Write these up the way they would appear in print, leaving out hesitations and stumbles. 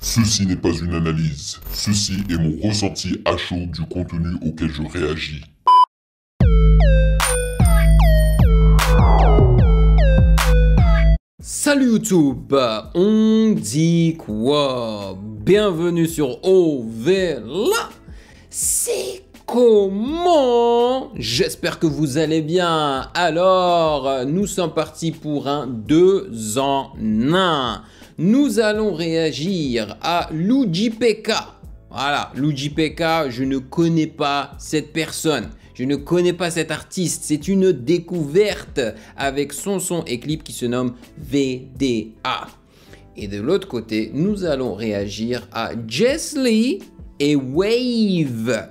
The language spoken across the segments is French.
Ceci n'est pas une analyse, ceci est mon ressenti à chaud du contenu auquel je réagis. Salut YouTube, on dit quoi? Bienvenue sur OVLA. C'est comment? J'espère que vous allez bien. Alors, nous sommes partis pour un 2 en 1. Nous allons réagir à LujiPK. Voilà, LujiPK, je ne connais pas cette personne. Je ne connais pas cet artiste, c'est une découverte avec son son et clip qui se nomme VDA. Et de l'autre côté, nous allons réagir à Jess Lee et Wave.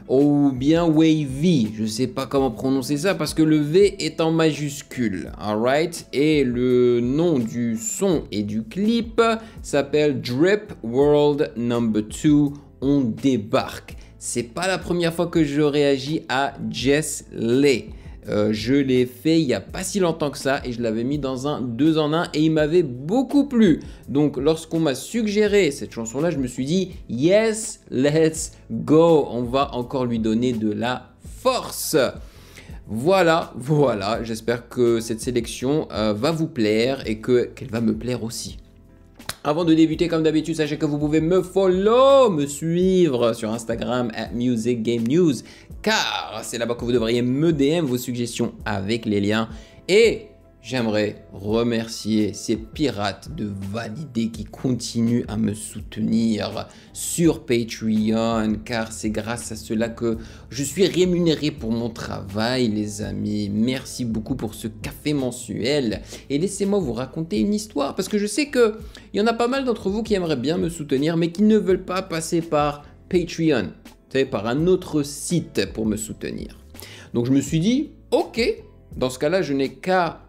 Ou bien Wavy, je ne sais pas comment prononcer ça parce que le V est en majuscule, alright? Et le nom du son et du clip s'appelle Drip World Number 2, on débarque. C'est pas la première fois que je réagis à Jess Lee. Je l'ai fait il n'y a pas si longtemps que ça et je l'avais mis dans un 2 en 1 et il m'avait beaucoup plu. Donc lorsqu'on m'a suggéré cette chanson là, je me suis dit yes, let's go. On va encore lui donner de la force. Voilà, j'espère que cette sélection va vous plaire et qu'elle va me plaire aussi. Avant de débuter, comme d'habitude, sachez que vous pouvez me follow, me suivre sur Instagram @musicgamenews, car c'est là-bas que vous devriez me DM vos suggestions avec les liens. Et j'aimerais remercier ces pirates de valider qui continuent à me soutenir sur Patreon, car c'est grâce à cela que je suis rémunéré pour mon travail, les amis. Merci beaucoup pour ce café mensuel. Et laissez-moi vous raconter une histoire, parce que je sais qu'il y en a pas mal d'entre vous qui aimeraient bien me soutenir, mais qui ne veulent pas passer par Patreon, par un autre site pour me soutenir. Donc je me suis dit, ok, dans ce cas-là, je n'ai qu'à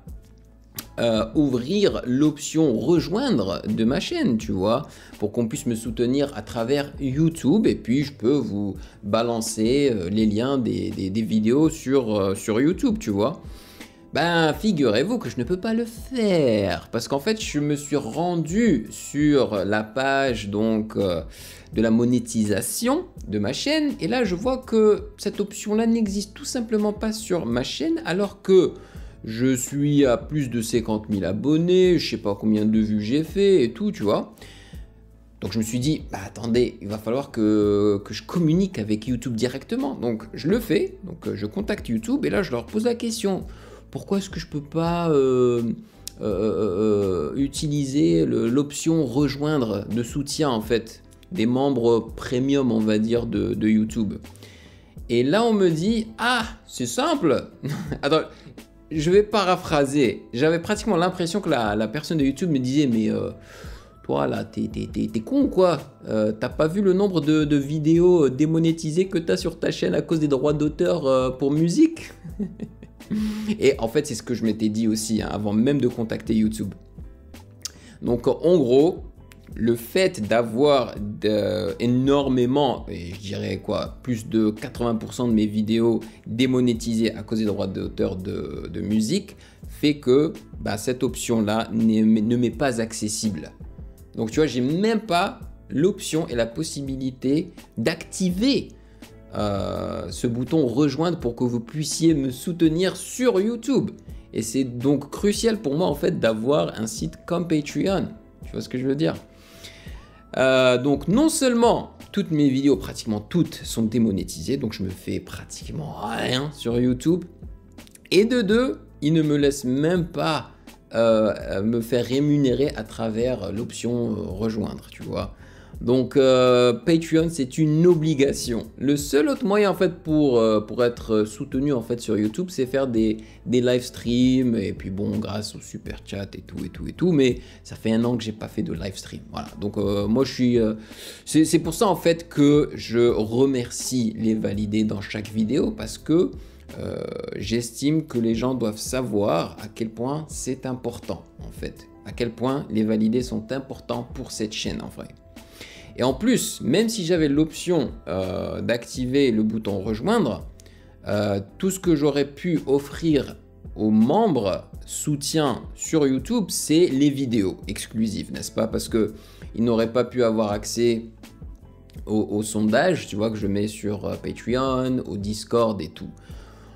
ouvrir l'option rejoindre de ma chaîne, tu vois, pour qu'on puisse me soutenir à travers YouTube, et puis je peux vous balancer les liens des vidéos sur YouTube, tu vois. Ben, figurez-vous que je ne peux pas le faire, parce qu'en fait, je me suis rendu sur la page donc de la monétisation de ma chaîne, et là, je vois que cette option-là n'existe tout simplement pas sur ma chaîne, alors que je suis à plus de 50 000 abonnés, je sais pas combien de vues j'ai fait et tout, tu vois. Donc je me suis dit, bah attendez, il va falloir que je communique avec YouTube directement. Donc je le fais, donc je contacte YouTube et là je leur pose la question. Pourquoi est-ce que je peux pas utiliser l'option rejoindre de soutien en fait des membres premium, on va dire, de YouTube? Et là on me dit, ah c'est simple. Attends, je vais paraphraser. J'avais pratiquement l'impression que la personne de YouTube me disait, mais toi là, t'es con ou quoi? T'as pas vu le nombre de vidéos démonétisées que t'as sur ta chaîne à cause des droits d'auteur pour musique? Et en fait, c'est ce que je m'étais dit aussi hein, avant même de contacter YouTube. Donc en gros, le fait d'avoir énormément, et je dirais quoi, plus de 80% de mes vidéos démonétisées à cause des droits d'auteur de musique, fait que bah, cette option-là ne m'est pas accessible. Donc tu vois, j'ai même pas l'option et la possibilité d'activer ce bouton rejoindre pour que vous puissiez me soutenir sur YouTube. Et c'est donc crucial pour moi en fait d'avoir un site comme Patreon. Tu vois ce que je veux dire? Donc non seulement toutes mes vidéos, pratiquement toutes, sont démonétisées, donc je me fais pratiquement rien sur YouTube, et de deux, ils ne me laissent même pas me faire rémunérer à travers l'option rejoindre, tu vois. Donc Patreon, c'est une obligation. Le seul autre moyen en fait pour être soutenu en fait sur YouTube, c'est faire des live streams et puis bon, grâce au super chat et tout, mais ça fait 1 an que j'ai pas fait de live stream. Voilà. Donc moi je suis c'est pour ça en fait que je remercie les validés dans chaque vidéo, parce que j'estime que les gens doivent savoir à quel point c'est important en fait, à quel point les validés sont importants pour cette chaîne en vrai. Et en plus, même si j'avais l'option d'activer le bouton rejoindre, tout ce que j'aurais pu offrir aux membres soutien sur YouTube, c'est les vidéos exclusives, n'est-ce pas? Parce que ils n'auraient pas pu avoir accès au sondage, tu vois, que je mets sur Patreon, au Discord et tout.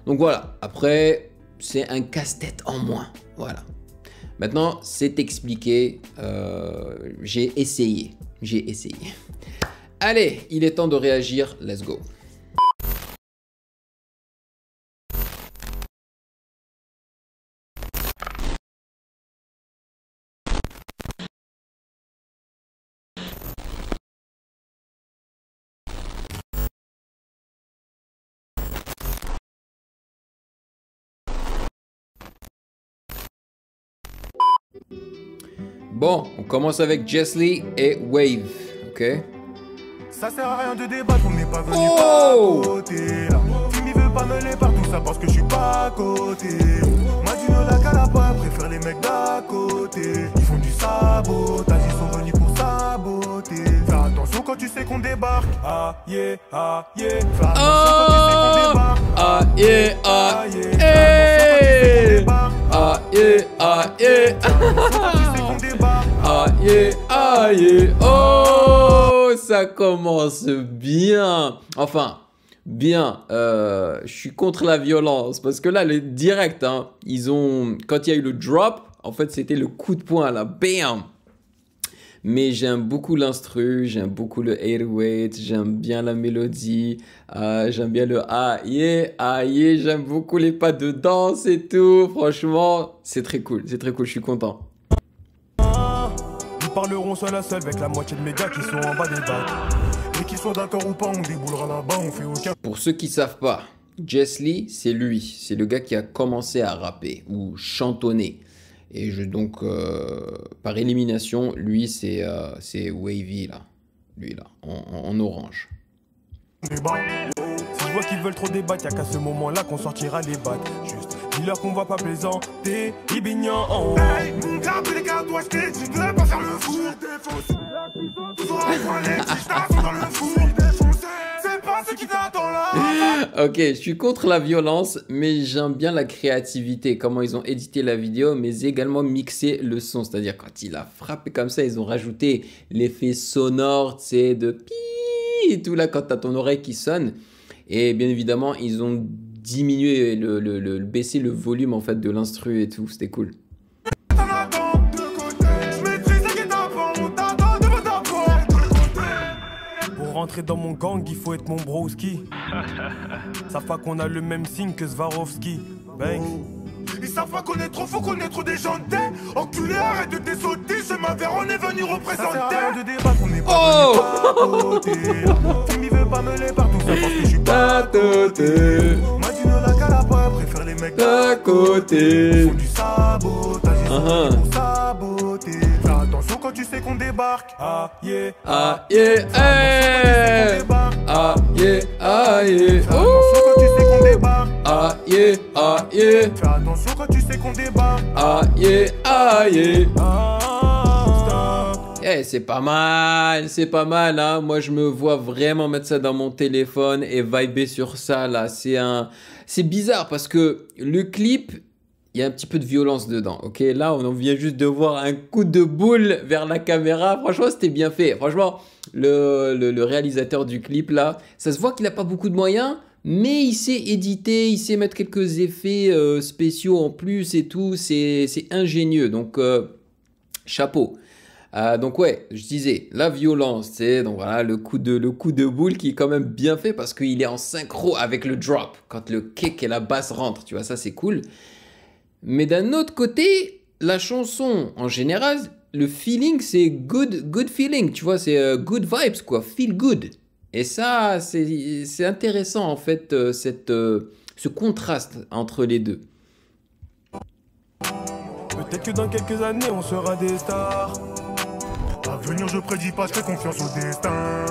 Donc voilà, après, c'est un casse-tête en moins, voilà. Maintenant, c'est expliqué, j'ai essayé. Allez, il est temps de réagir, let's go. Bon, on commence avec Jesly et Wave, ok? Ça sert à rien de débattre, on n'est pas venu à côté là. Timmy veut pas me les par tout ça parce que je suis pas à côté. Madino la calapa, préfère les mecs d'à côté. Ils font du sabotage, ils sont venus pour saboter. Fais attention quand tu sais qu'on débarque. Ah yeah, ah yeah. Fais attention quand tu sais qu'on débarque. Ah yeah, ah yeah. Ah yeah, ah yeah. Ah yeah, ah yeah. Oh, ça commence bien. Enfin, bien. Je suis contre la violence parce que là, le direct, hein, quand il y a eu le drop, en fait, c'était le coup de poing là, bam. Mais j'aime beaucoup l'instru, j'aime beaucoup le 808, j'aime bien la mélodie, j'aime bien le ah yeah, j'aime beaucoup les pas de danse et tout. Franchement, c'est très cool, je suis content. Ils parleront seul à seul avec la moitié de mes gars qui sont en bas des bacs. Et qu'ils soient d'accord ou pas, on déboulera là-bas, on fait aucun... Pour ceux qui savent pas, Jesly, c'est lui, c'est le gars qui a commencé à rapper ou chantonner. Et donc, par élimination, lui, c'est Wavy, là. Lui, là, en orange. Si je vois qu'ils veulent trop débattre, y'a qu'à ce moment-là qu'on sortira les bacs. Juste, dis-leur qu'on va pas plaisanter, Ibignan. Hey, mon gars, les gars, toi, je t'ai dit de pas faire le fou. Dans le fou. C'est pas ce qui t'attend là. Ok, je suis contre la violence, mais j'aime bien la créativité, comment ils ont édité la vidéo, mais également mixé le son. C'est-à-dire, quand il a frappé comme ça, ils ont rajouté l'effet sonore, tu sais, de pi et tout là, quand t'as ton oreille qui sonne. Et bien évidemment, ils ont diminué, baissé le volume en fait de l'instru et tout, c'était cool. Pour rentrer dans mon gang, il faut être mon broski. Ça fait qu'on a le même signe que Swarovski. Bang. Ils savent pas qu'on est trop, faut connaître des gens de enculé, arrête de t'essauter, ce m'avait on est venu représenter. Ça sert à rien de débattre, on n'est pas venu à côté. Timmy veut pas me les par tout ça parce que je suis pas à côté. Madino la calapa, préfère les mecs d'à côté. Ils font du sabotage, ils sont venus pour saboter. Fais attention quand tu sais qu'on débarque. Ah yeah, ah yeah, hey. Ah yeah, ah yeah. Fais attention quand tu sais qu'on débarque. Ah yeah, ah yeah. Fais attention quand tu sais qu'on débarque. Ah yeah, ah yeah. Eh, c'est pas mal, hein. Moi, je me vois vraiment mettre ça dans mon téléphone et vibrer sur ça, là. C'est bizarre parce que le clip, il y a un petit peu de violence dedans, ok? Là, on vient juste de voir un coup de boule vers la caméra. Franchement, c'était bien fait. Franchement, le réalisateur du clip, là, ça se voit qu'il n'a pas beaucoup de moyens, mais il sait éditer, il sait mettre quelques effets spéciaux en plus et tout. C'est ingénieux, donc chapeau. Donc ouais, je disais, la violence, c'est donc voilà le coup de boule qui est quand même bien fait parce qu'il est en synchro avec le drop, quand le kick et la basse rentrent, tu vois, ça c'est cool. Mais d'un autre côté, la chanson, en général, le feeling, c'est good feeling, tu vois, c'est good vibes, quoi, feel good. Et ça, c'est intéressant, en fait, ce contraste entre les deux. Peut-être que dans quelques années, on sera des stars. L'avenir, je prédis pas, je fais confiance au destin.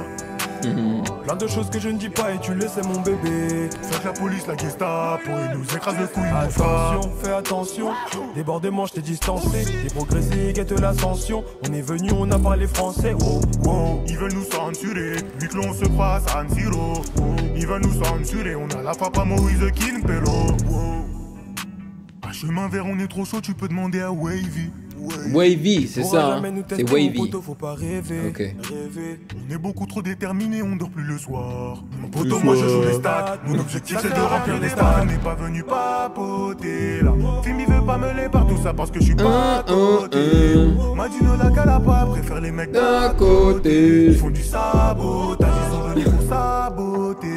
Plein de choses que je ne dis pas et tu le sais mon bébé. Fuck la police, la Gestapo, ils nous écrasent le couille. Attention, fais attention. Débordement, je t'ai distancé. T'es progressé, guette l'ascension. On est venu, on a parlé français. Oh, oh. Ils veulent nous censurer, vu que l'on se croit à San Siro. Ils veulent nous censurer, on a la papa Moïse Kimpelo. À chemin vert, on est trop chaud, tu peux demander à Wavy. Wavy, c'est ça, hein. C'est Wavy. Faut pas rêver, Ok. rêver. On est beaucoup trop déterminés, on dort plus le soir. Mon poteau, moi je joue les stats. Mon objectif c'est de remplir les stades. On n'est pas venu papoter là. Film il veut pas me les par tout ça parce que je suis pas à côté. Madino la Calapa préfère les mecs D'à côté. Ils font du sabotage, ils sont venus pour saboter.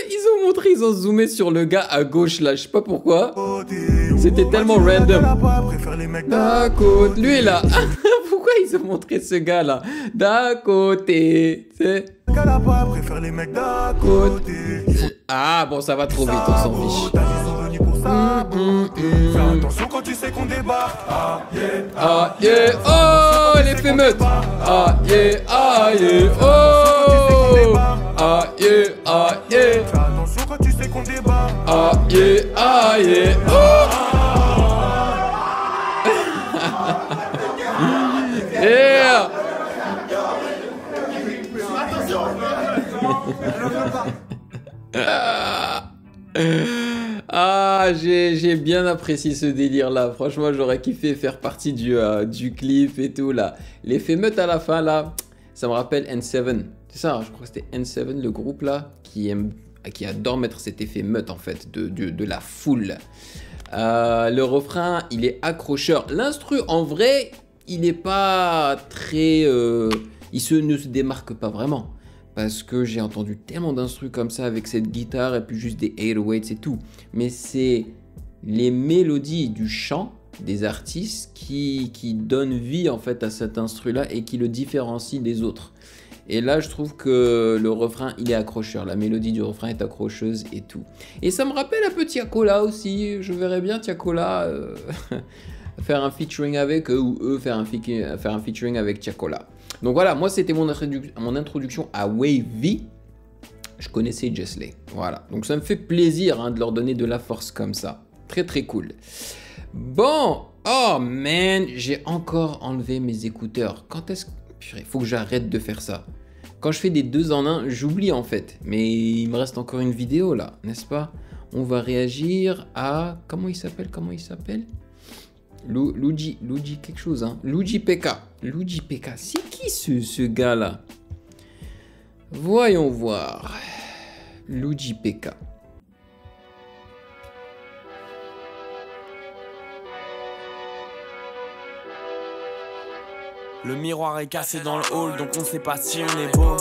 Ils ont montré, ils ont zoomé sur le gars à gauche là, je sais pas pourquoi. C'était tellement random. D'à côté. Lui là. Pourquoi ils ont montré ce gars là? D'à côté. C'est. Calapa préfère les mecs d'à côté. Ah bon, ça va trop vite, on s'en fiche. Fais attention quand tu sais qu'on débarque. Ah yeah, Ah yeah, oh les fémeutes. Ah yeah, oh. Ah yeah, Fais attention quand tu sais qu'on débarque. ah yeah, oh. Yeah. Ah, j'ai bien apprécié ce délire là. Franchement, j'aurais kiffé faire partie du clip et tout là. L'effet meute à la fin là, ça me rappelle N7. C'est ça, je crois que c'était N7 le groupe là qui adore mettre cet effet meute en fait de la foule. Le refrain, il est accrocheur. L'instru en vrai, il n'est pas très, ne se démarque pas vraiment. Parce que j'ai entendu tellement d'instrus comme ça avec cette guitare et puis juste des 808 et tout. Mais c'est les mélodies du chant des artistes qui donnent vie en fait à cet instru-là et qui le différencie des autres. Et là, je trouve que le refrain, il est accrocheur. La mélodie du refrain est accrocheuse et tout. Et ça me rappelle un peu Tiakola aussi. Je verrais bien Tiakola faire un featuring avec eux ou eux faire un featuring avec Tiakola. Donc voilà, moi c'était mon introduction à Wavy. Je connaissais Jesley. Voilà, donc ça me fait plaisir hein, de leur donner de la force comme ça. Très très cool. Bon, oh man, j'ai encore enlevé mes écouteurs. Quand est-ce que... Il faut que j'arrête de faire ça. Quand je fais des 2 en 1, j'oublie en fait. Mais il me reste encore une vidéo là, n'est-ce pas? On va réagir à... Comment il s'appelle? Luigi quelque chose, hein. Luigi PK. C'est qui ce gars-là? Voyons voir. Luigi PK. Le miroir est cassé dans le hall, donc on sait pas si on est beau.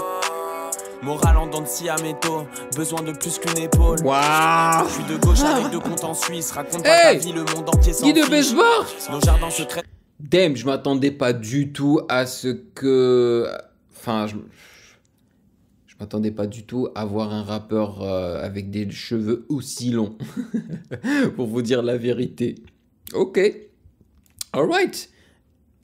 Moral en dents de scie à métaux, besoin de plus qu'une épaule. Waouh. Je suis de gauche avec 2 comptes en Suisse, raconte pas ta vie, le monde entier s'en Guy de fiche. Besbar. Nos jardins secrets. Damn, je m'attendais pas du tout à ce que... Enfin, je m'attendais pas du tout à voir un rappeur avec des cheveux aussi longs. Pour vous dire la vérité. Ok. Alright.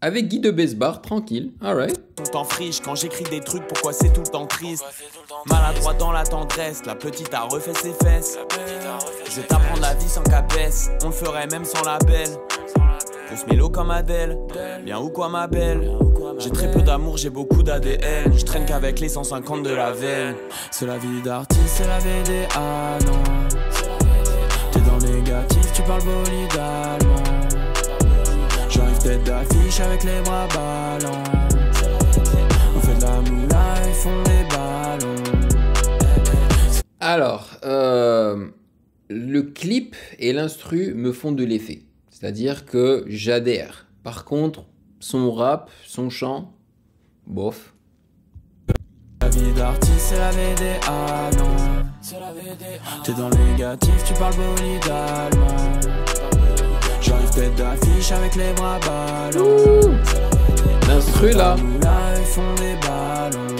Avec Guy de Besbar, tranquille. Alright. Tout en friche, quand j'écris des trucs, pourquoi c'est tout le temps triste? Maladroit dans la tendresse, la petite a refait ses fesses. Je vais t'apprendre la vie sans cabesse, on le ferait même sans label. On se mélo comme Adèle, bien ou quoi ma belle? J'ai très peu d'amour, j'ai beaucoup d'ADN. Je traîne qu'avec les 150 de la veine. C'est la vie d'artiste, c'est la VD, ah non. T'es dans le négatif, tu parles bolide allemand. J'arrive tête d'affiche avec les bras ballants. On fait de la moula, ils font des ballons. Alors, le clip et l'instru me font de l'effet. C'est-à-dire que j'adhère. Par contre, son rap, son chant, bof. La vie d'artiste, c'est la VD, ah non. T'es dans le négatif, tu parles bolide allemand. J'arrive tête d'affiche avec les bras ballants. L'instru là. Ils font des ballons.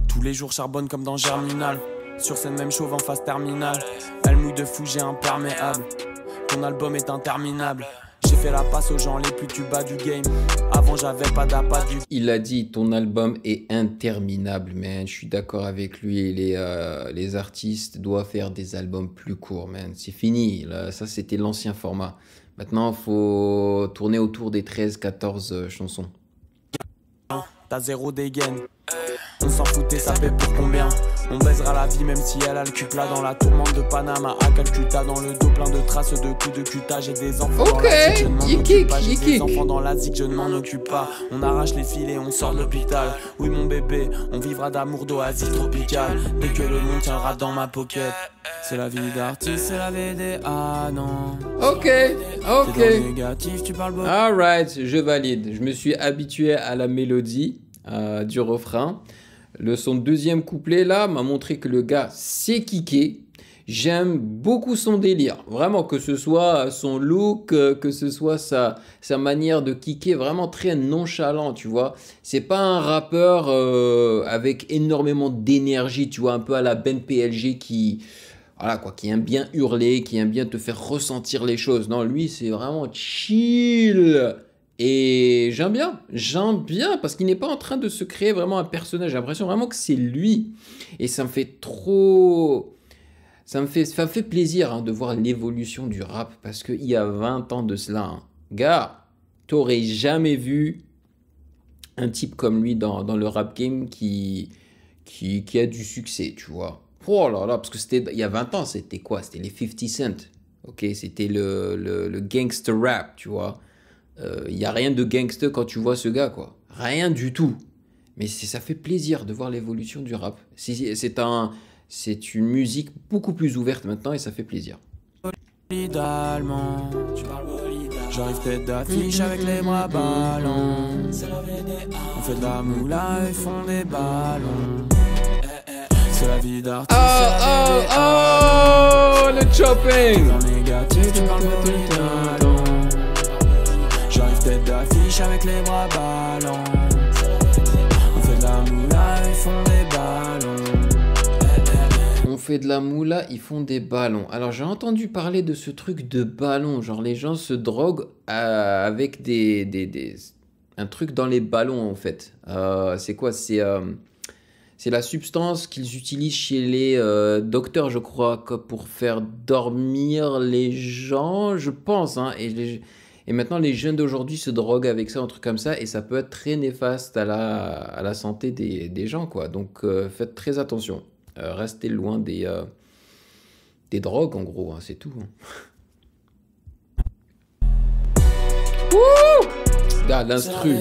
Tous les jours charbonne comme dans Germinal. Sur scène même chauve en phase terminale. Elle mouille de fou, j'ai imperméable. Ton album est interminable. J'ai fait la passe aux gens les plus tu bas du game. Avant j'avais pas d'appât du... Il a dit ton album est interminable, man. Je suis d'accord avec lui. Les artistes doivent faire des albums plus courts, man. C'est fini. Là, ça, c'était l'ancien format. Maintenant, il faut tourner autour des 13-14 chansons. T'as zéro dégaine. On s'en foutait, ça paie pour combien? On baisera la vie même si elle a le cul plat. Dans la tourmente de Panama à Calcutta. Dans le dos plein de traces de coups de cuta. J'ai des enfants dans la zik, je ne m'en occupe pas. J'ai des enfants dans la zik, je ne m'en occupe pas. On arrache les fils et on sort de l'hôpital. Oui mon bébé, on vivra d'amour d'oasis tropicale. Dès que le monde tiendra dans ma pocket. C'est la vie d'artiste, c'est la VDA, non. Ok. Négatif, tu parles beaucoup. Alright, je valide. Je me suis habitué à la mélodie du refrain. Son deuxième couplet là m'a montré que le gars sait kicker. J'aime beaucoup son délire. Vraiment, que ce soit son look, que ce soit sa manière de kicker, vraiment très nonchalant, tu vois. C'est pas un rappeur avec énormément d'énergie, tu vois, un peu à la Ben PLG qui... Voilà quoi, qui aime bien hurler, qui aime bien te faire ressentir les choses. Non, lui, c'est vraiment chill. Et j'aime bien, parce qu'il n'est pas en train de se créer vraiment un personnage. J'ai l'impression vraiment que c'est lui. Et ça me fait trop... Ça me fait plaisir de voir l'évolution du rap, parce qu'il y a 20 ans de cela, gars, t'aurais jamais vu un type comme lui dans le rap game qui a du succès, tu vois. Oh là là, parce que c'était il y a 20 ans, c'était quoi? C'était les 50 Cent. Ok, c'était le gangster rap, tu vois. Il n'y a rien de gangster quand tu vois ce gars, quoi. Rien du tout. Mais ça fait plaisir de voir l'évolution du rap. C'est une musique beaucoup plus ouverte maintenant et ça fait plaisir. Solidalement, j'arrive tête d'affiche avec les bras ballants. On fait de la moula et font des ballons. C'est la vie d'artiste. Oh, le chopping. Négatif, tu parles solidalement. J'arrive tête d'affiche avec les bras ballants. On fait de la moula, ils font des ballons. On fait de la moula, ils font des ballons. Alors j'ai entendu parler de ce truc de ballon. Genre les gens se droguent avec un truc dans les ballons en fait. C'est quoi? C'est la substance qu'ils utilisent chez les docteurs, je crois, pour faire dormir les gens, je pense. Hein, et maintenant, les jeunes d'aujourd'hui se droguent avec ça, un truc comme ça, et ça peut être très néfaste à la santé des gens, quoi. Donc, faites très attention. Restez loin des drogues, en gros, hein, c'est tout. Hein. Wouh! Regarde l'instru.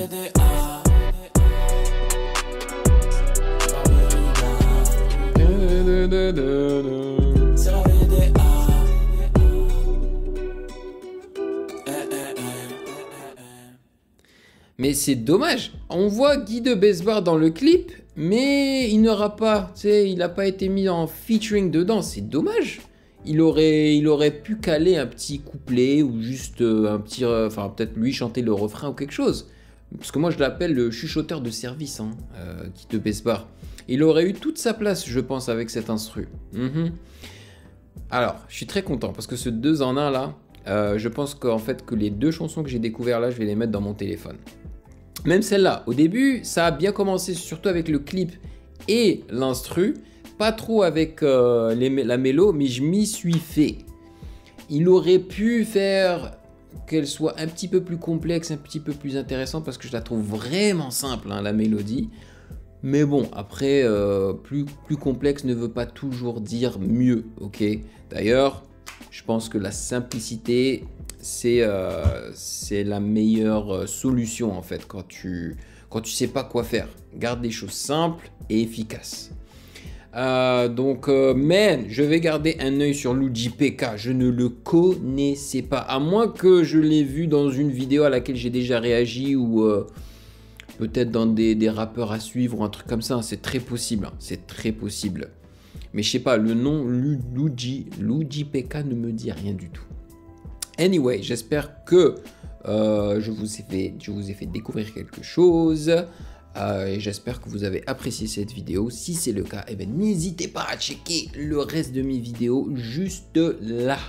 Mais c'est dommage. On voit Guy de Besbar dans le clip, mais il n'aura pas, tu sais, il n'a pas été mis en featuring dedans. C'est dommage. Il aurait pu caler un petit couplet ou juste un petit, enfin peut-être lui chanter le refrain ou quelque chose. Parce que moi je l'appelle le chuchoteur de service, hein, Guy de Besbar. Il aurait eu toute sa place, je pense, avec cet instru. Alors, je suis très content parce que ce 2 en 1 là, je pense qu'en fait que les 2 chansons que j'ai découvertes là, je vais les mettre dans mon téléphone. Même celle-là, au début, ça a bien commencé, surtout avec le clip et l'instru. Pas trop avec la mélo, mais je m'y suis fait. Il aurait pu faire qu'elle soit un petit peu plus complexe, un petit peu plus intéressante, parce que je la trouve vraiment simple, hein, la mélodie. Mais bon, après, plus complexe ne veut pas toujours dire mieux, ok? D'ailleurs, je pense que la simplicité, c'est la meilleure solution, en fait, quand tu sais pas quoi faire. Garde des choses simples et efficaces. Man, je vais garder un œil sur Luigi PK. Je ne le connaissais pas, à moins que je l'ai vu dans une vidéo à laquelle j'ai déjà réagi ou peut-être dans des rappeurs à suivre ou un truc comme ça. C'est très possible, hein. C'est très possible. Mais je sais pas, le nom Luigi PK ne me dit rien du tout. Anyway, j'espère que je vous ai fait découvrir quelque chose. Et j'espère que vous avez apprécié cette vidéo. Si c'est le cas, eh ben, n'hésitez pas à checker le reste de mes vidéos juste là.